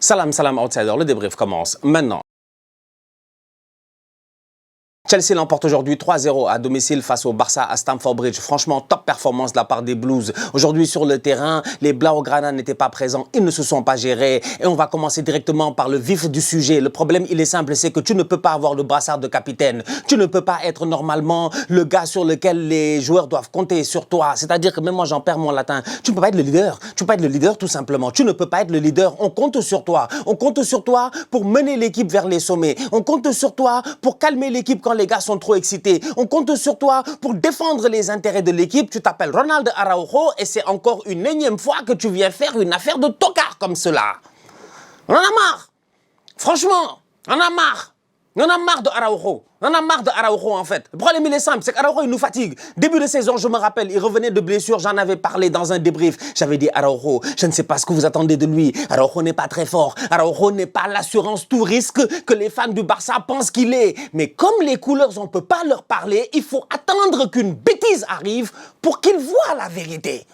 Salam, salam, outsider, le débrief commence maintenant. Chelsea l'emporte aujourd'hui 3-0 à domicile face au Barça à Stamford Bridge. Franchement, top performance de la part des Blues. Aujourd'hui sur le terrain, les Blaugrana n'étaient pas présents, ils ne se sont pas gérés. Et on va commencer directement par le vif du sujet. Le problème, il est simple, c'est que tu ne peux pas avoir le brassard de capitaine. Tu ne peux pas être normalement le gars sur lequel les joueurs doivent compter sur toi. C'est-à-dire que même moi, j'en perds mon latin. Tu ne peux pas être le leader. Tu ne peux pas être le leader tout simplement. Tu ne peux pas être le leader. On compte sur toi. On compte sur toi pour mener l'équipe vers les sommets. On compte sur toi pour calmer l'équipe quand les gars sont trop excités. On compte sur toi pour défendre les intérêts de l'équipe. Tu t'appelles Ronald Araujo et c'est encore une énième fois que tu viens faire une affaire de tocard comme cela. On en a marre. Franchement, on en a marre. On en a marre de Araujo. On en a marre de Araujo en fait. Le problème il est simple, c'est qu'Araujo il nous fatigue. Début de saison, je me rappelle, il revenait de blessure, j'en avais parlé dans un débrief. J'avais dit Araujo, je ne sais pas ce que vous attendez de lui. Araujo n'est pas très fort. Araujo n'est pas l'assurance tout risque que les fans du Barça pensent qu'il est. Mais comme les couleurs, on ne peut pas leur parler, il faut attendre qu'une bêtise arrive pour qu'ils voient la vérité.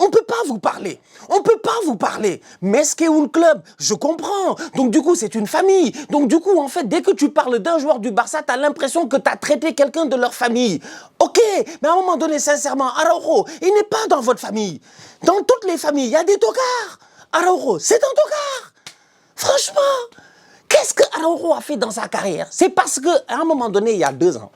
On ne peut pas vous parler. On ne peut pas vous parler. Mais ce qu'est un club, je comprends. Donc du coup, c'est une famille. Donc du coup, en fait, dès que tu parles d'un joueur du Barça, tu as l'impression que tu as traité quelqu'un de leur famille. Ok, mais à un moment donné, sincèrement, Araujo, il n'est pas dans votre famille. Dans toutes les familles, il y a des tocards. Araujo, c'est un tocard. Franchement, qu'est-ce que Araujo a fait dans sa carrière? C'est parce qu'à un moment donné, il y a 2 ans,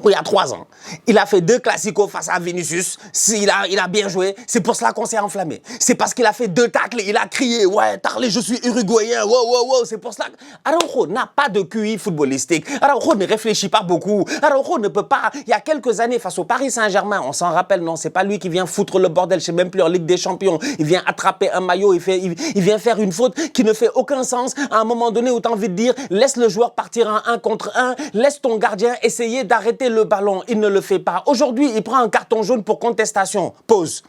il y a 3 ans, il a fait 2 classicos face à Vinicius. Il a bien joué. C'est pour cela qu'on s'est enflammé. C'est parce qu'il a fait 2 tacles. Il a crié, ouais, Tarlé, je suis uruguayen. Wow, wow, wow. C'est pour cela. Araujo n'a pas de QI footballistique. Araujo ne réfléchit pas beaucoup. Araujo ne peut pas. Il y a quelques années, face au Paris Saint-Germain, on s'en rappelle, non, c'est pas lui qui vient foutre le bordel. Je sais même plus en Ligue des Champions. Il vient attraper un maillot. Il vient faire une faute qui ne fait aucun sens. À un moment donné où tu as envie de dire, laisse le joueur partir en 1 contre 1. Laisse ton gardien essayer d'arrêter le ballon, il ne le fait pas. Aujourd'hui, il prend un carton jaune pour contestation. Pause.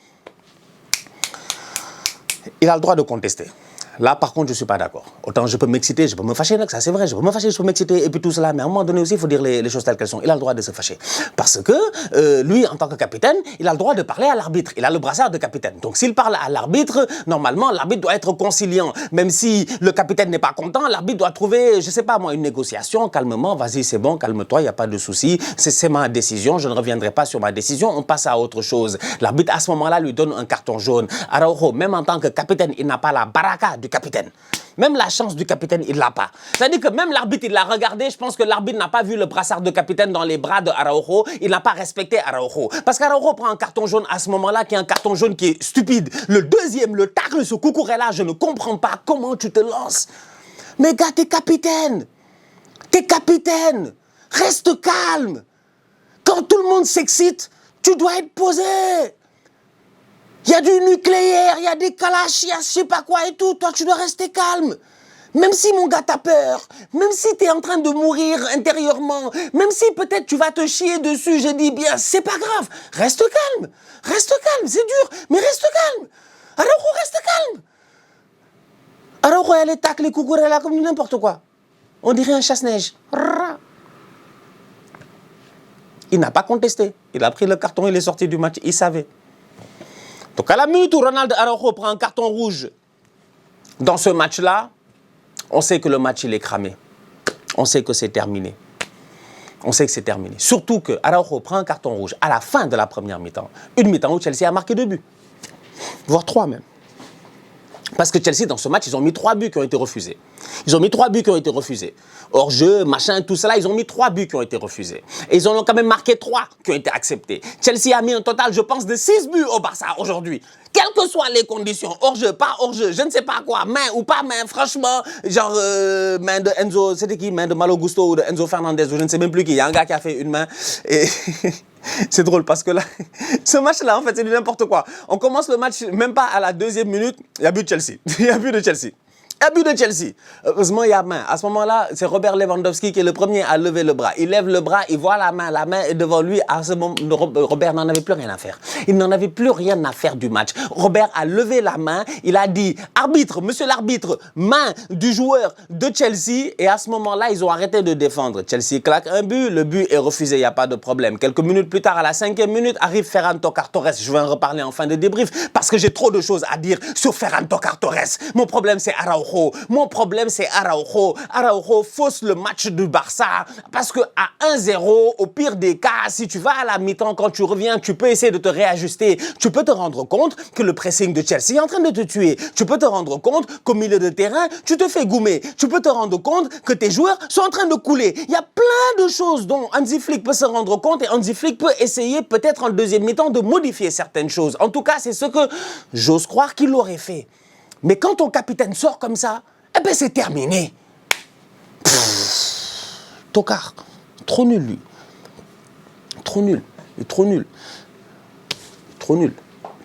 Il a le droit de contester. Là, par contre, je ne suis pas d'accord. Autant je peux m'exciter, je peux me fâcher, ça c'est vrai, je peux me fâcher, je peux m'exciter, et puis tout cela, mais à un moment donné aussi, il faut dire les choses telles qu'elles sont. Il a le droit de se fâcher. Parce que lui, en tant que capitaine, il a le droit de parler à l'arbitre. Il a le brassard de capitaine. Donc s'il parle à l'arbitre, normalement, l'arbitre doit être conciliant. Même si le capitaine n'est pas content, l'arbitre doit trouver, je ne sais pas moi, une négociation, calmement, vas-y, c'est bon, calme-toi, il n'y a pas de souci, c'est ma décision, je ne reviendrai pas sur ma décision, on passe à autre chose. L'arbitre, à ce moment-là, lui donne un carton jaune. Araujo, même en tant que capitaine, il n'a pas la baraka du capitaine. Même la chance du capitaine, il ne l'a pas. C'est-à-dire que même l'arbitre, il l'a regardé. Je pense que l'arbitre n'a pas vu le brassard de capitaine dans les bras de Araujo. Il n'a pas respecté Araujo. Parce qu'Araujo prend un carton jaune à ce moment-là, qui est un carton jaune qui est stupide. Le deuxième, le tacle, ce Cucurella, je ne comprends pas comment tu te lances. Mais gars, t'es capitaine. T'es capitaine. Reste calme. Quand tout le monde s'excite, tu dois être posé. Il y a du nucléaire, il y a des kalash, il y a je sais pas quoi et tout. Toi, tu dois rester calme. Même si mon gars t'as peur, même si t'es en train de mourir intérieurement, même si peut-être tu vas te chier dessus, je dis bien, c'est pas grave. Reste calme, c'est dur, mais reste calme. Araujo, reste calme. Araujo, elle est tacle les Cucurella comme n'importe quoi. On dirait un chasse-neige. Il n'a pas contesté. Il a pris le carton, il est sorti du match, il savait. Donc à la minute où Ronald Araujo prend un carton rouge dans ce match-là, on sait que le match il est cramé. On sait que c'est terminé. On sait que c'est terminé. Surtout que Araujo prend un carton rouge à la fin de la première mi-temps. Une mi-temps où Chelsea a marqué 2 buts. Voire 3 même. Parce que Chelsea, dans ce match, ils ont mis 3 buts qui ont été refusés. Ils ont mis 3 buts qui ont été refusés. Hors-jeu, machin, tout cela, ils ont mis 3 buts qui ont été refusés. Et ils en ont quand même marqué 3 qui ont été acceptés. Chelsea a mis un total, je pense, de 6 buts au Barça aujourd'hui. Quelles que soient les conditions, hors-jeu, pas hors-jeu, je ne sais pas quoi, main ou pas main, franchement, genre main de Enzo, c'était qui? Main de Malo Gusto ou de Enzo Fernandez, ou je ne sais même plus qui. Il y a un gars qui a fait une main et... C'est drôle parce que là, ce match-là, en fait, c'est du n'importe quoi. On commence le match, même pas à la 2e minute, il y a but de Chelsea. Il y a but de Chelsea. Un but de Chelsea. Heureusement, il y a main. À ce moment-là, c'est Robert Lewandowski qui est le premier à lever le bras. Il lève le bras, il voit la main. La main est devant lui. À ce moment, Robert n'en avait plus rien à faire. Il n'en avait plus rien à faire du match. Robert a levé la main. Il a dit, arbitre, monsieur l'arbitre, main du joueur de Chelsea. Et à ce moment-là, ils ont arrêté de défendre. Chelsea claque un but. Le but est refusé. Il n'y a pas de problème. Quelques minutes plus tard, à la 5e minute, arrive Ferran Torres. Je vais en reparler en fin de débrief parce que j'ai trop de choses à dire sur Ferran Torres. Mon problème, c'est Araujo. Araujo. Mon problème, c'est Araujo. Araujo fausse le match du Barça parce que à 1-0, au pire des cas, si tu vas à la mi-temps, quand tu reviens, tu peux essayer de te réajuster. Tu peux te rendre compte que le pressing de Chelsea est en train de te tuer. Tu peux te rendre compte qu'au milieu de terrain, tu te fais goumer. Tu peux te rendre compte que tes joueurs sont en train de couler. Il y a plein de choses dont Hansi Flick peut se rendre compte et Hansi Flick peut essayer peut-être en deuxième mi-temps de modifier certaines choses. En tout cas, c'est ce que j'ose croire qu'il aurait fait. Mais quand ton capitaine sort comme ça, eh ben c'est terminé. Tocard, trop nul lui. Trop nul, il est trop nul. Trop nul,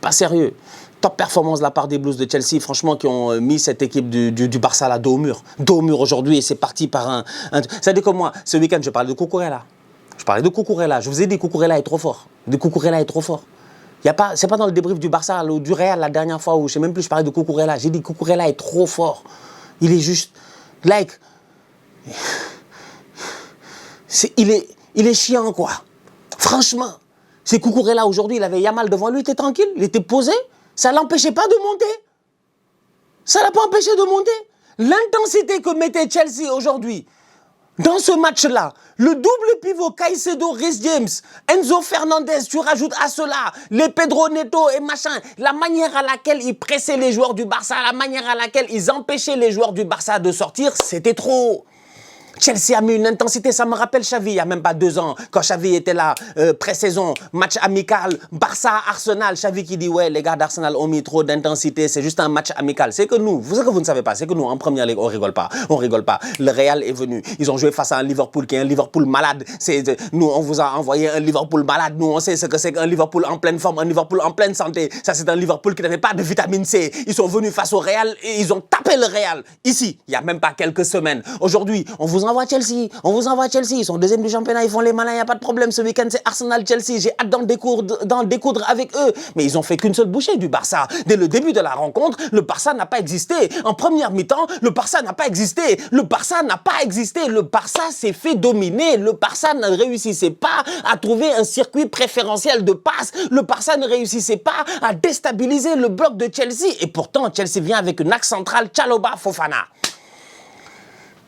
pas sérieux. Top performance de la part des Blues de Chelsea, franchement, qui ont mis cette équipe du Barça là dos au mur. Dos au mur aujourd'hui et c'est parti par un... C'est-à-dire que moi, ce week-end, je parlais de Cucurella. Je parlais de Cucurella. Je vous ai dit, Cucurella est trop fort. Cucurella est trop fort. C'est pas dans le débrief du Barça ou du Real la dernière fois où je sais même plus, je parlais de Cucurella. J'ai dit Cucurella est trop fort. Il est juste... il est chiant, quoi. Franchement. C'est Cucurella aujourd'hui, il avait Yamal devant lui, il était tranquille, il était posé. Ça ne l'empêchait pas de monter. Ça ne l'a pas empêché de monter. L'intensité que mettait Chelsea aujourd'hui, dans ce match-là, le double pivot Caicedo, Reece James, Enzo Fernandez, tu rajoutes à cela les Pedro Neto et machin, la manière à laquelle ils pressaient les joueurs du Barça, la manière à laquelle ils empêchaient les joueurs du Barça de sortir, c'était trop. Chelsea a mis une intensité, ça me rappelle Xavi, il n'y a même pas 2 ans, quand Xavi était là, pré-saison, match amical, Barça-Arsenal, Xavi qui dit, ouais, les gars d'Arsenal ont mis trop d'intensité, c'est juste un match amical. C'est que nous, ce que vous ne savez pas, c'est que nous, en première ligue, on rigole pas. Le Real est venu, ils ont joué face à un Liverpool qui est un Liverpool malade. Nous, on vous a envoyé un Liverpool malade, nous, on sait ce que c'est qu'un Liverpool en pleine forme, un Liverpool en pleine santé. Ça, c'est un Liverpool qui n'avait pas de vitamine C. Ils sont venus face au Real et ils ont tapé le Real. Ici, il n'y a même pas quelques semaines. Aujourd'hui, on vous envoie Chelsea, ils sont deuxième du championnat, ils font les malins, il n'y a pas de problème. Ce week-end, c'est Arsenal-Chelsea, j'ai hâte d'en découdre avec eux. Mais ils ont fait qu'une seule bouchée du Barça. Dès le début de la rencontre, le Barça n'a pas existé. En première mi-temps, le Barça n'a pas existé. Le Barça s'est fait dominer. Le Barça ne réussissait pas à trouver un circuit préférentiel de passe. Le Barça ne réussissait pas à déstabiliser le bloc de Chelsea. Et pourtant, Chelsea vient avec une axe centrale, Chalobah Fofana.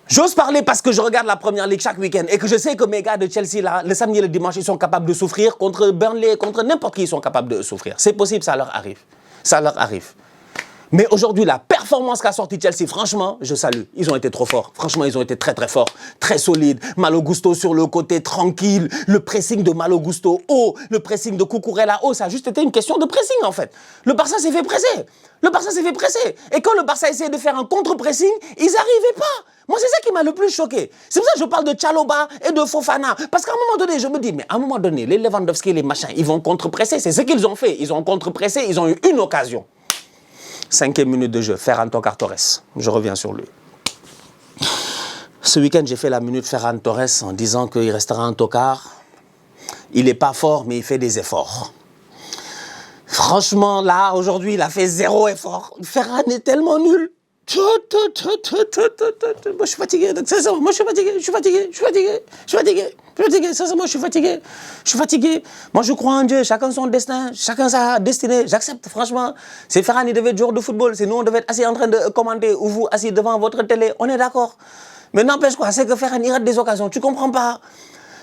J'ose parler parce que je regarde la première ligue chaque week-end et que je sais que mes gars de Chelsea, là, le samedi et le dimanche, ils sont capables de souffrir contre Burnley, contre n'importe qui, ils sont capables de souffrir. C'est possible, ça leur arrive. Ça leur arrive. Mais aujourd'hui, la performance qu'a sorti Chelsea, franchement, je salue. Ils ont été trop forts. Franchement, ils ont été très très forts. Très solides. Malo Gusto sur le côté, tranquille. Le pressing de Malo Gusto haut. Le pressing de Cucurella haut. Ça a juste été une question de pressing, en fait. Le Barça s'est fait presser. Et quand le Barça essayait de faire un contre-pressing, ils n'arrivaient pas. Moi, c'est ça qui m'a le plus choqué. C'est pour ça que je parle de Chalobah et de Fofana. Parce qu'à un moment donné, je me dis, mais à un moment donné, les Lewandowski et les machins, ils vont contre-presser. C'est ce qu'ils ont fait. Ils ont contre-pressé. Ils ont eu une occasion. 5e minute de jeu, Ferran Torres. Je reviens sur lui. Ce week-end, j'ai fait la minute Ferran Torres en disant qu'il restera un tocard. Il n'est pas fort, mais il fait des efforts. Franchement, là, aujourd'hui, il a fait 0 effort. Ferran est tellement nul. Moi, je suis fatigué. Sincèrement, je suis fatigué. Moi, je crois en Dieu. Chacun son destin. Chacun sa destinée. J'accepte, franchement. C'est Ferran, il devait être joueur de football. C'est nous, on devait être assis en train de commenter. Ou vous, assis devant votre télé. On est d'accord. Mais n'empêche quoi, c'est que Ferran, il rate des occasions. Tu comprends pas?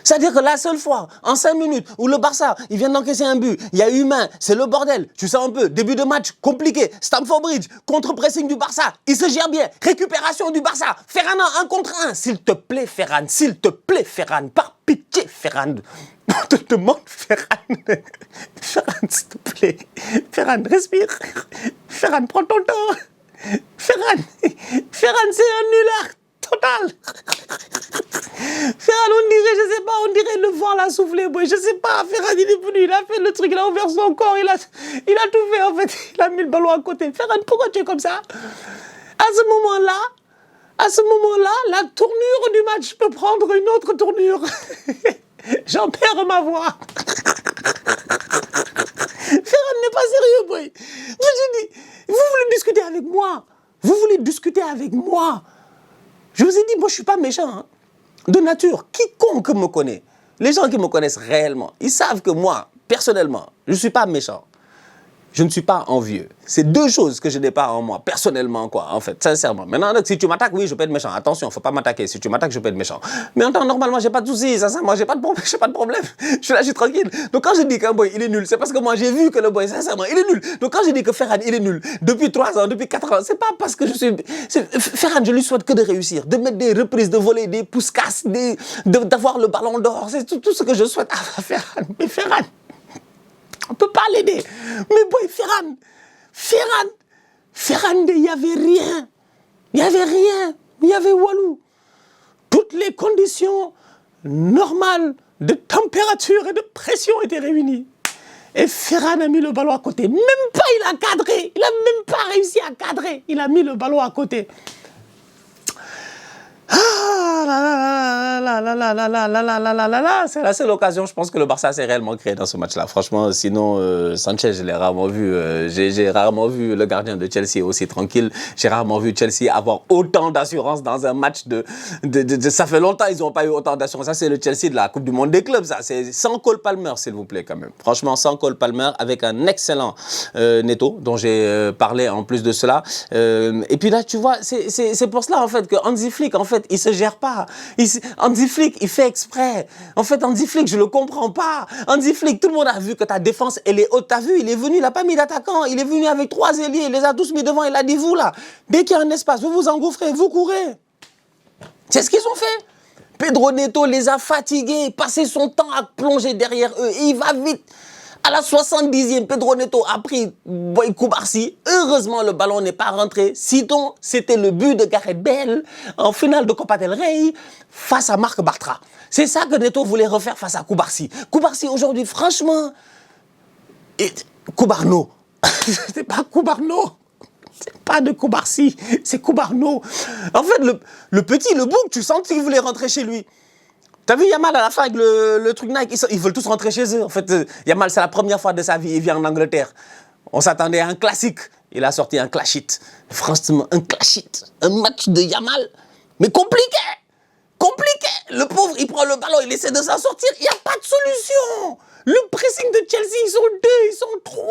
C'est-à-dire que la seule fois, en 5 minutes, où le Barça, il vient d'encaisser un but, il y a humain, c'est le bordel, tu sais un peu, début de match, compliqué, Stamford Bridge, contre-pressing du Barça, il se gère bien, récupération du Barça, Ferran 1 contre 1, s'il te plaît Ferran, par pitié Ferran, on te demande Ferran, s'il te plaît, Ferran, respire, Ferran, prends ton temps, Ferran, c'est un nulard total. Ferran, on dirait le vent l'a soufflé, boy. Je sais pas, Ferran, il est venu, il a fait le truc, il a ouvert son corps, il a tout fait, en fait. Il a mis le ballon à côté. Ferran, pourquoi tu es comme ça? À ce moment-là, la tournure du match peut prendre une autre tournure. J'en perds ma voix. Ferran n'est pas sérieux, boy. Moi, je dis, vous voulez discuter avec moi? Je vous ai dit, moi, je suis pas méchant, hein. De nature, quiconque me connaît, les gens qui me connaissent réellement, ils savent que moi, personnellement, je ne suis pas méchant. je ne suis pas envieux. C'est deux choses que je n'ai pas en moi, personnellement, quoi, en fait, sincèrement. Maintenant, si tu m'attaques, oui, je peux être méchant. Attention, faut pas m'attaquer. Si tu m'attaques, je peux être méchant. Mais en temps, normalement, j'ai pas de soucis, sincèrement, j'ai pas de problème. Je suis là, je suis tranquille. Donc, quand je dis qu'un boy, il est nul, c'est parce que moi, j'ai vu que le boy, sincèrement, il est nul. Donc, quand je dis que Ferran, il est nul, depuis 3 ans, depuis 4 ans, c'est pas parce que je suis... Ferran, je lui souhaite que de réussir, de mettre des reprises, de voler, des pousse-casses, d'avoir le ballon d'or. C'est tout ce que je souhaite à Ferran. Mais Ferran, on ne peut pas l'aider. Mais boy, Ferran, il n'y avait rien. Il n'y avait rien. Il y avait Walou. Toutes les conditions normales de température et de pression étaient réunies. Et Ferran a mis le ballon à côté. Même pas il a cadré. Il n'a même pas réussi à cadrer. Il a mis le ballon à côté. Ah là là là là là là là là là là là, c'est la seule occasion, je pense, que le Barça s'est réellement créé dans ce match-là. Franchement, sinon, Sanchez, je l'ai rarement vu. J'ai rarement vu le gardien de Chelsea aussi tranquille. J'ai rarement vu Chelsea avoir autant d'assurance dans un match ça fait longtemps qu'ils n'ont pas eu autant d'assurance. Ça, c'est le Chelsea de la Coupe du Monde des clubs, ça. C'est sans Cole Palmer, s'il vous plaît, quand même. Franchement, sans Cole Palmer, avec un excellent Neto, dont j'ai parlé en plus de cela. Et puis là, tu vois, c'est pour cela, en fait, que Hansi Flick, en fait, il se gère pas. Hansi Flick, il fait exprès. En fait, Hansi Flick, je le comprends pas. Hansi Flick, tout le monde a vu que ta défense, elle est haute. T'as vu, il est venu, il n'a pas mis d'attaquant. Il est venu avec 3 ailiers, il les a tous mis devant. Il a dit, vous là, dès qu'il y a un espace, vous vous engouffrez, vous courez. C'est ce qu'ils ont fait. Pedro Neto les a fatigués, passé son temps à plonger derrière eux. Et il va vite. À la 70e, Pedro Neto a pris Boy Koubarsi. Heureusement, le ballon n'est pas rentré. Sinon, c'était le but de Gareth Bale en finale de Copa del Rey face à Marc Bartra. C'est ça que Neto voulait refaire face à Koubarsi. Koubarsi, aujourd'hui, franchement... Koubarno. C'est pas Koubarno. C'est pas de Koubarsi. C'est Koubarno. En fait, le petit, le bouc, tu sens qu'il voulait rentrer chez lui. T'as vu Yamal à la fin avec le truc Nike, ils veulent tous rentrer chez eux. En fait, Yamal, c'est la première fois de sa vie, il vient en Angleterre. On s'attendait à un classique. Il a sorti un clashit. Franchement, un clashit. Un match de Yamal. Mais compliqué. Compliqué. Le pauvre, il prend le ballon, il essaie de s'en sortir. Il n'y a pas de solution. Le pressing de Chelsea, ils sont 2, ils sont 3.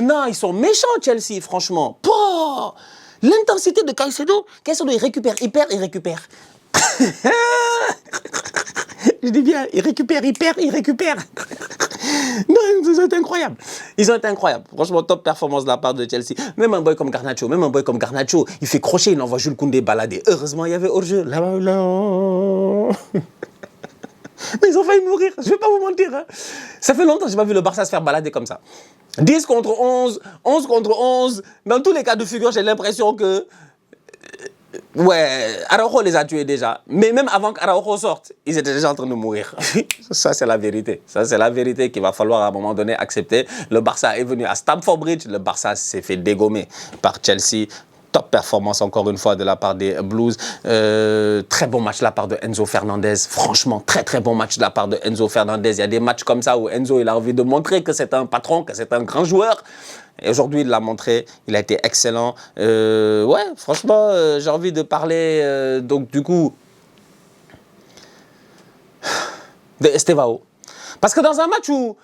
Non, ils sont méchants, Chelsea, franchement. L'intensité de Caicedo, il récupère, il perd, il récupère. Je dis bien, il récupère, il perd, il récupère. Non, ils ont été incroyables. Ils ont été incroyables. Franchement, top performance de la part de Chelsea. Même un boy comme Garnacho, il fait crochet, il envoie Jules Koundé balader. Heureusement, il y avait hors-jeu. Là. Mais ils ont failli mourir, je ne vais pas vous mentir. Hein. Ça fait longtemps que je n'ai pas vu le Barça se faire balader comme ça. 10 contre 11, 11 contre 11. Dans tous les cas de figure, j'ai l'impression que... Ouais, Araujo les a tués déjà. Mais même avant qu'Araujo sorte, ils étaient déjà en train de mourir. Ça, c'est la vérité. Ça, c'est la vérité qu'il va falloir à un moment donné accepter. Le Barça est venu à Stamford Bridge. Le Barça s'est fait dégommer par Chelsea. Top performance encore une fois de la part des Blues. Très bon match de la part de Enzo Fernandez. Franchement, très très bon match de la part de Enzo Fernandez. Il y a des matchs comme ça où Enzo il a envie de montrer que c'est un patron, que c'est un grand joueur. Et aujourd'hui, il l'a montré. Il a été excellent. Ouais, franchement, j'ai envie de parler donc du coup de Estevao. Parce que dans un match où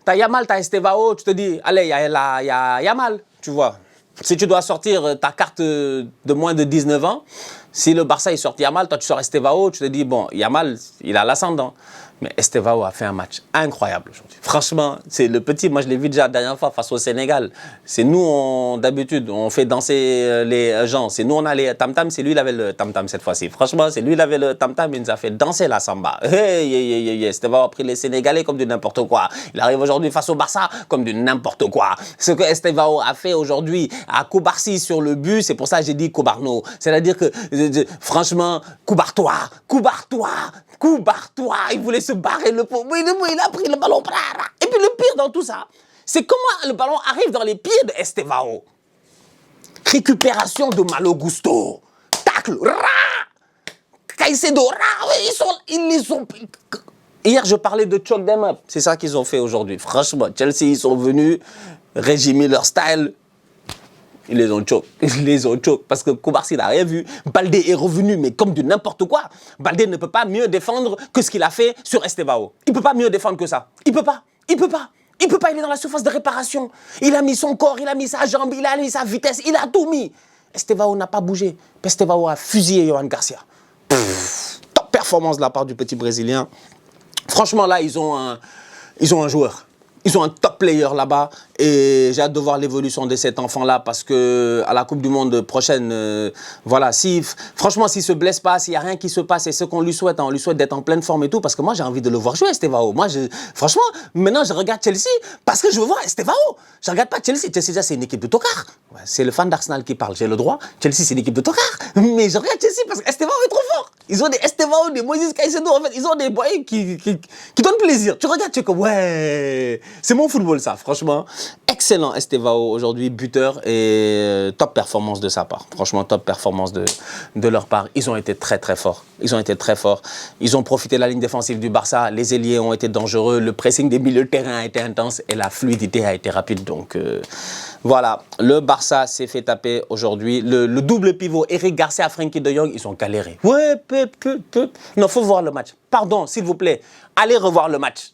tu as Yamal, tu as Estevao, tu te dis, allez, il y a Yamal, tu vois. Si tu dois sortir ta carte de moins de 19 ans, si le Barça il sort Yamal, toi tu sors Estevao, tu te dis, bon, Yamal, il a l'ascendant. Mais Estevao a fait un match incroyable aujourd'hui. Franchement, c'est le petit, moi je l'ai vu déjà la dernière fois face au Sénégal. C'est nous, d'habitude, on fait danser les gens. C'est nous, on a les tam-tam, c'est lui, il avait le tam-tam cette fois-ci. Franchement, c'est lui, il avait le tam-tam, il nous a fait danser la samba. Estevao a pris les Sénégalais comme du n'importe quoi. Il arrive aujourd'hui face au Barça comme du n'importe quoi. Ce que Estevao a fait aujourd'hui à Koubarsi sur le but, c'est pour ça que j'ai dit Koubarno. C'est-à-dire que, franchement, Koubartois, il voulait se barrer le pauvre. Il a pris le ballon. Et puis le pire dans tout ça, c'est comment le ballon arrive dans les pieds de Estevao. Récupération de Malo Gusto. Tacle. Caicedo. Ils les ont... Hier, je parlais de choke them up. C'est ça qu'ils ont fait aujourd'hui. Franchement, Chelsea, ils sont venus, régimer leur style. Ils les ont choqués. Parce que Koubarsi n'a rien vu. Baldé est revenu, mais comme du n'importe quoi. Baldé ne peut pas mieux défendre que ce qu'il a fait sur Estevao. Il ne peut pas mieux défendre que ça. Il peut pas. Il ne peut pas aller dans la surface de réparation. Il a mis son corps, il a mis sa jambe, il a mis sa vitesse, il a tout mis. Estevao n'a pas bougé. Estevao a fusillé Yohan Garcia. Top performance de la part du petit Brésilien. Franchement, là, ils ont un joueur. Ils ont un top player là-bas et j'ai hâte de voir l'évolution de cet enfant-là parce que à la Coupe du Monde prochaine, voilà, franchement, s'il ne se blesse pas, s'il n'y a rien qui se passe, et ce qu'on lui souhaite, hein, on lui souhaite d'être en pleine forme et tout, parce que moi, j'ai envie de le voir jouer, Estevao. Moi, franchement, maintenant, je regarde Chelsea parce que je veux voir Estevao. Je ne regarde pas Chelsea. Chelsea, déjà, c'est une équipe de tocards. Ouais, c'est le fan d'Arsenal qui parle, j'ai le droit. Chelsea, c'est une équipe de tocards. Mais je regarde Chelsea parce que Estevao est trop fort. Ils ont des Estevao, des Moïse Caicedo, en fait, ils ont des boys qui donnent plaisir. Tu regardes, tu es comme, ouais, c'est mon football, ça, franchement. Excellent Estevao aujourd'hui, buteur et top performance de sa part. Franchement, top performance de leur part. Ils ont été très très forts. Ils ont été très forts. Ils ont profité de la ligne défensive du Barça. Les ailiers ont été dangereux. Le pressing des milieux de terrain a été intense et la fluidité a été rapide. Donc voilà, le Barça s'est fait taper aujourd'hui. Le double pivot, Eric Garcia, Frenkie de Jong, ils ont galéré. Ouais, non, faut voir le match. Pardon, s'il vous plaît, allez revoir le match.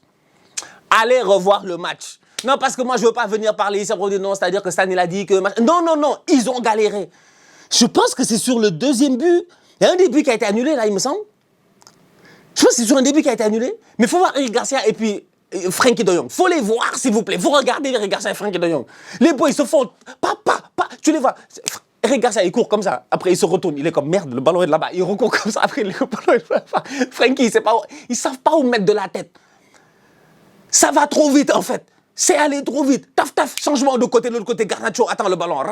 Allez revoir le match. Non, parce que moi, je ne veux pas venir parler ici. Non, c'est-à-dire que Stan, il a dit que... Non, non, non, ils ont galéré. Je pense que c'est sur le deuxième but. Il y a un début qui a été annulé, là, il me semble. Je pense que c'est sur un début qui a été annulé. Mais il faut voir Eric Garcia et puis Frenkie de Jong. Il faut les voir, s'il vous plaît. Il faut regarder Eric Garcia et Frenkie de Jong. Les boys, ils se font... Tu les vois. Eric Garcia, il court comme ça. Après, il se retourne. Il est comme merde, le ballon est là-bas. Il recourt comme ça. Après, le ballon est là-bas. Frenkie, ils ne savent pas où mettre de la tête. Ça va trop vite, en fait. C'est aller trop vite. Taf, taf, changement de côté, de l'autre côté. Garnacho attend le ballon.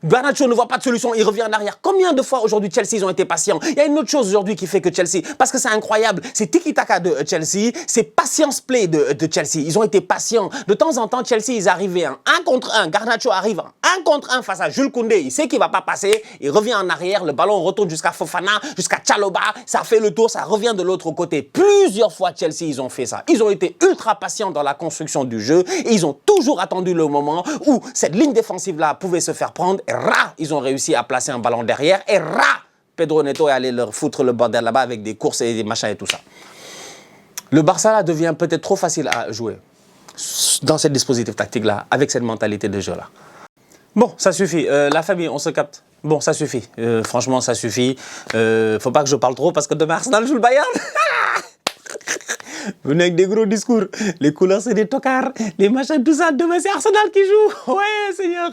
Garnacho ne voit pas de solution, il revient en arrière. Combien de fois aujourd'hui Chelsea ils ont été patients? Il y a une autre chose aujourd'hui qui fait que Chelsea, parce que c'est incroyable, c'est tiki-taka de Chelsea, c'est patience play de Chelsea. Ils ont été patients. De temps en temps, Chelsea, ils arrivaient en 1 contre 1. Garnacho arrive en 1 contre 1 face à Jules Koundé. Il sait qu'il ne va pas passer. Il revient en arrière. Le ballon retourne jusqu'à Fofana, jusqu'à Chalobah. Ça fait le tour, ça revient de l'autre côté. Plusieurs fois, Chelsea, ils ont fait ça. Ils ont été ultra patients dans la construction du jeu et ils ont toujours attendu le moment où cette ligne défensive-là pouvait se faire prendre. Ils ont réussi à placer un ballon derrière et Pedro Neto est allé leur foutre le bordel là-bas avec des courses et des machins et tout ça. Le Barça là devient peut-être trop facile à jouer dans ce dispositif tactique-là, avec cette mentalité de jeu-là. Bon, ça suffit. La famille, on se capte. Bon, ça suffit. Franchement, ça suffit. Faut pas que je parle trop parce que demain Arsenal joue le Bayern. Venez avec des gros discours. Les couleurs, c'est des tocards. Les machins, tout ça. Demain, c'est Arsenal qui joue. Ouais, Seigneur.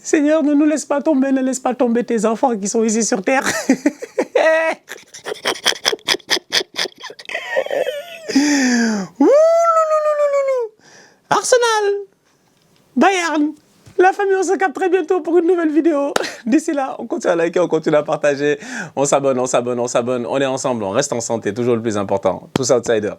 Seigneur, ne nous laisse pas tomber, ne laisse pas tomber tes enfants qui sont ici sur terre. Arsenal, Bayern, la famille, on se capte très bientôt pour une nouvelle vidéo. D'ici là, on continue à liker, on continue à partager, on s'abonne, on est ensemble, on reste en santé, toujours le plus important. Tous outsiders.